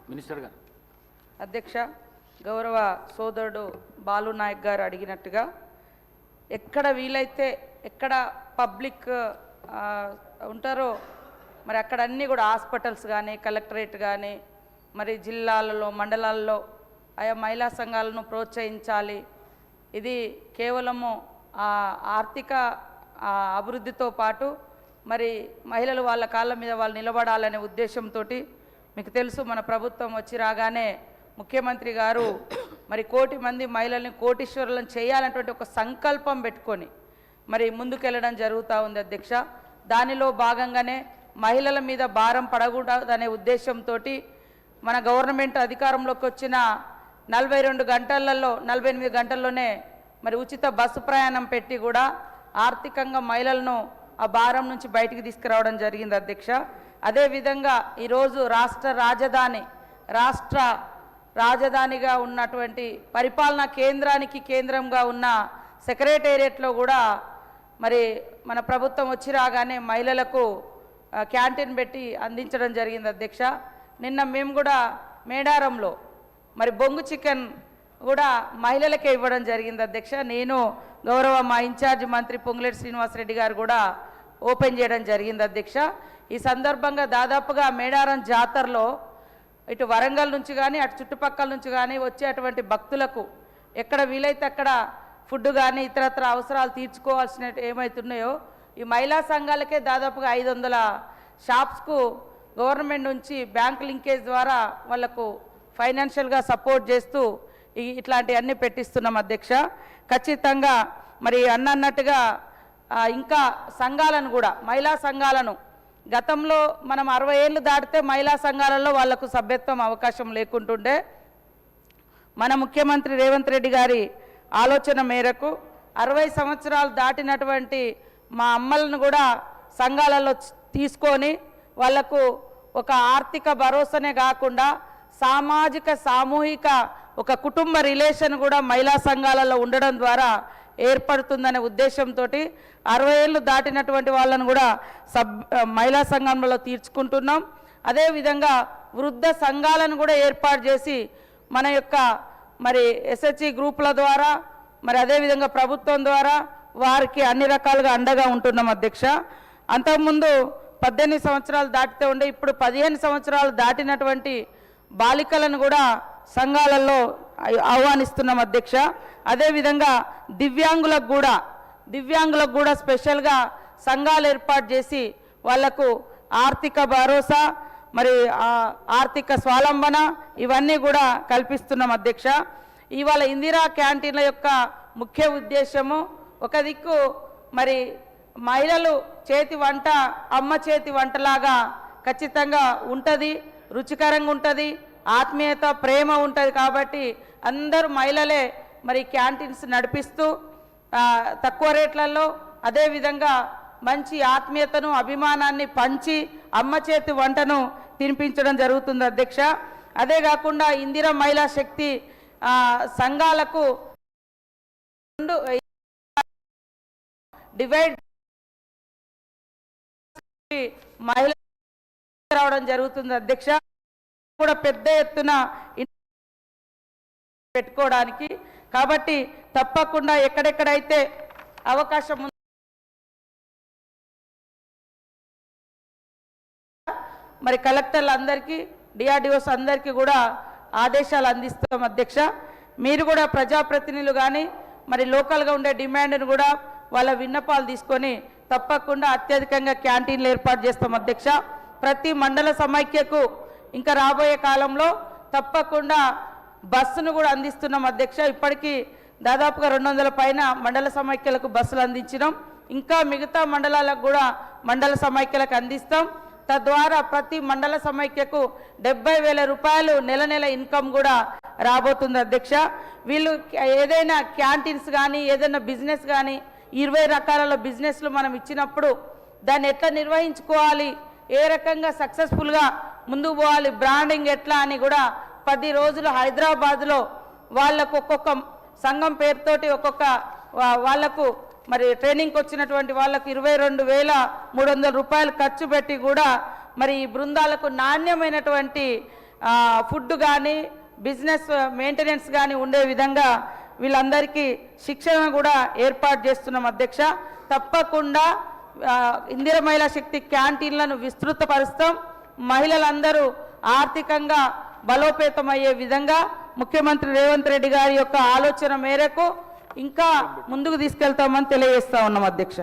Minister గారు. అధ్యక్ష, గౌరవ సోదరుడు బాలు నాయక్ గారు అడిగినట్టుగా ఎక్కడ వీలైతే ఎక్కడ పబ్లిక్ ఉంటారో మరి అక్కడ అన్నీ కూడా హాస్పిటల్స్ కానీ కలెక్టరేట్ కానీ మరి జిల్లాలలో మండలాల్లో ఆయా మహిళా సంఘాలను ప్రోత్సహించాలి. ఇది కేవలము ఆర్థిక అభివృద్ధితో పాటు మరి మహిళలు వాళ్ళ కాళ్ళ మీద వాళ్ళు నిలబడాలనే ఉద్దేశంతో మీకు తెలుసు మన ప్రభుత్వం వచ్చి రాగానే ముఖ్యమంత్రి గారు మరి 1 కోటి మంది మహిళల్ని కోటీశ్వరులను చేయాలన్నటువంటి ఒక సంకల్పం పెట్టుకొని మరి ముందుకెళ్ళడం జరుగుతూ ఉంది అధ్యక్ష. దానిలో భాగంగానే మహిళల మీద భారం పడకూడదనే ఉద్దేశంతో మన గవర్నమెంట్ అధికారంలోకి వచ్చిన 42 గంటలలో 48 గంటల్లోనే మరి ఉచిత బస్సు ప్రయాణం పెట్టి కూడా ఆర్థికంగా మహిళలను ఆ భారం నుంచి బయటికి తీసుకురావడం జరిగింది అధ్యక్ష. అదేవిధంగా ఈరోజు రాష్ట్ర రాజధానిగా ఉన్నటువంటి పరిపాలనా కేంద్రానికి కేంద్రంగా ఉన్న సెక్రటేరియట్లో కూడా మరి మన ప్రభుత్వం వచ్చి రాగానే మహిళలకు క్యాంటీన్ పెట్టి అందించడం జరిగింది అధ్యక్ష. నిన్న మేము కూడా మేడారంలో మరి బొంగు చికెన్ కూడా మహిళలకే ఇవ్వడం జరిగింది అధ్యక్ష. నేను గౌరవ మా ఇన్ఛార్జ్ మంత్రి పొంగులేటి శ్రీనివాసరెడ్డి గారు కూడా ఓపెన్ చేయడం జరిగింది అధ్యక్ష. ఈ సందర్భంగా దాదాపుగా మేడారం జాతరలో ఇటు వరంగల్ నుంచి కానీ అటు చుట్టుపక్కల నుంచి కానీ వచ్చేటువంటి భక్తులకు ఎక్కడ వీలైతే అక్కడ ఫుడ్ కానీ ఇతరత్ర అవసరాలు తీర్చుకోవాల్సిన ఏమవుతున్నాయో ఈ మహిళా సంఘాలకే దాదాపుగా 500 షాప్స్కు గవర్నమెంట్ నుంచి బ్యాంక్ లింకేజ్ ద్వారా వాళ్లకు ఫైనాన్షియల్గా సపోర్ట్ చేస్తూ ఇట్లాంటివన్నీ పెట్టిస్తున్నాం అధ్యక్ష. ఖచ్చితంగా మరి అన్నట్టుగా ఇంకా సంఘాలను కూడా మహిళా సంఘాలను గతంలో మనం 60 ఏళ్ళు దాటితే మహిళా సంఘాలలో వాళ్లకు సభ్యత్వం అవకాశం లేకుంటుండే మన ముఖ్యమంత్రి రేవంత్ రెడ్డి గారి ఆలోచన మేరకు 60 సంవత్సరాలు దాటినటువంటి మా అమ్మలను కూడా సంఘాలలో తీసుకొని వాళ్లకు ఒక ఆర్థిక భరోసానే కాకుండా సామాజిక సామూహిక ఒక కుటుంబ రిలేషన్ కూడా మహిళా సంఘాలలో ఉండడం ద్వారా ఏర్పడుతుందనే ఉద్దేశంతో 60 ఏళ్ళు దాటినటువంటి వాళ్ళను కూడా మహిళా సంఘంలో తీర్చుకుంటున్నాం. అదేవిధంగా వృద్ధ సంఘాలను కూడా ఏర్పాటు చేసి మన యొక్క మరి ఎస్హెచ్జి గ్రూపుల ద్వారా మరి అదేవిధంగా ప్రభుత్వం ద్వారా వారికి అన్ని రకాలుగా అండగా ఉంటున్నాం అధ్యక్ష. అంతకుముందు 18 సంవత్సరాలు దాటితే ఉండే ఇప్పుడు 15 సంవత్సరాలు దాటినటువంటి బాలికలను కూడా సంఘాలలో ఆహ్వానిస్తున్నాం అధ్యక్ష. అదేవిధంగా దివ్యాంగులకు కూడా స్పెషల్గా సంఘాలు ఏర్పాటు చేసి వాళ్లకు ఆర్థిక భరోసా మరి ఆర్థిక స్వావలంబన ఇవన్నీ కూడా కల్పిస్తున్నాం అధ్యక్ష. ఇవాళ ఇందిరా క్యాంటీన్ల యొక్క ముఖ్య ఉద్దేశము ఒక దిక్కు మరి మహిళలు చేతి వంట అమ్మ చేతి వంటలాగా ఖచ్చితంగా ఉంటుంది, రుచికరంగా ఉంటుంది, ఆత్మీయత ప్రేమ ఉంటుంది. కాబట్టి అందరూ మహిళలే మరి క్యాంటీన్స్ నడిపిస్తూ తక్కువ రేట్లలో అదేవిధంగా మంచి ఆత్మీయతను అభిమానాన్ని పంచి అమ్మ చేతి వంటను తినిపించడం జరుగుతుంది అధ్యక్ష. అదే కాకుండా ఇందిరా మహిళా శక్తి సంఘాలకు డివైడ్ మహిళ రావడం జరుగుతుంది అధ్యక్ష. కూడా పెద్ద ఎత్తున పెట్టుకోవడానికి కాబట్టి తప్పకుండా ఎక్కడెక్కడైతే అవకాశం ఉంది మరి కలెక్టర్లందరికీ డిఆర్డిఓస్ అందరికీ కూడా ఆదేశాలు అందిస్తాం అధ్యక్ష. మీరు కూడా ప్రజాప్రతినిధులు కానీ మరి లోకల్గా ఉండే డిమాండ్ను కూడా వాళ్ళ విన్నపాలు తీసుకొని తప్పకుండా అత్యధికంగా క్యాంటీన్లు ఏర్పాటు చేస్తాం అధ్యక్ష. ప్రతి మండల సమైక్యకు ఇంకా రాబోయే కాలంలో తప్పకుండా బస్సును కూడా అందిస్తున్నాం అధ్యక్ష. ఇప్పటికీ దాదాపుగా 200 పైన మండల సమైక్యలకు బస్సులు అందించినాం. ఇంకా మిగతా మండలాలకు కూడా మండల సమైక్యలకు అందిస్తాం. తద్వారా ప్రతి మండల సమైక్యకు 70,000 రూపాయలు నెల ఇన్కమ్ కూడా రాబోతుంది అధ్యక్ష. వీళ్ళు ఏదైనా క్యాంటీన్స్ కానీ ఏదైనా బిజినెస్ కానీ 20 రకాల బిజినెస్లు మనం ఇచ్చినప్పుడు దాన్ని ఎట్లా నిర్వహించుకోవాలి, ఏ రకంగా సక్సెస్ఫుల్గా ముందుకు పోవాలి, బ్రాండింగ్ ఎట్లా అని కూడా 10 రోజులు హైదరాబాద్లో వాళ్ళకు ఒక్కొక్క సంఘం పేరుతోటి ఒక్కొక్క వాళ్లకు మరి ట్రైనింగ్కి వచ్చినటువంటి వాళ్ళకు 22,300 రూపాయలు ఖర్చు పెట్టి కూడా మరి ఈ బృందాలకు నాణ్యమైనటువంటి ఫుడ్ కానీ బిజినెస్ మెయింటెనెన్స్ కానీ ఉండే విధంగా వీళ్ళందరికీ శిక్షణ కూడా ఏర్పాటు చేస్తున్నాం అధ్యక్ష. తప్పకుండా ఇందిర మహిళా శక్తి క్యాంటీన్లను విస్తృతపరుస్తాం. మహిళలందరూ ఆర్థికంగా బలోపేతమయ్యే విధంగా ముఖ్యమంత్రి రేవంత్ రెడ్డి గారి యొక్క ఆలోచన మేరకు ఇంకా ముందుకు తీసుకెళ్తామని తెలియజేస్తా ఉన్నాం అధ్యక్ష.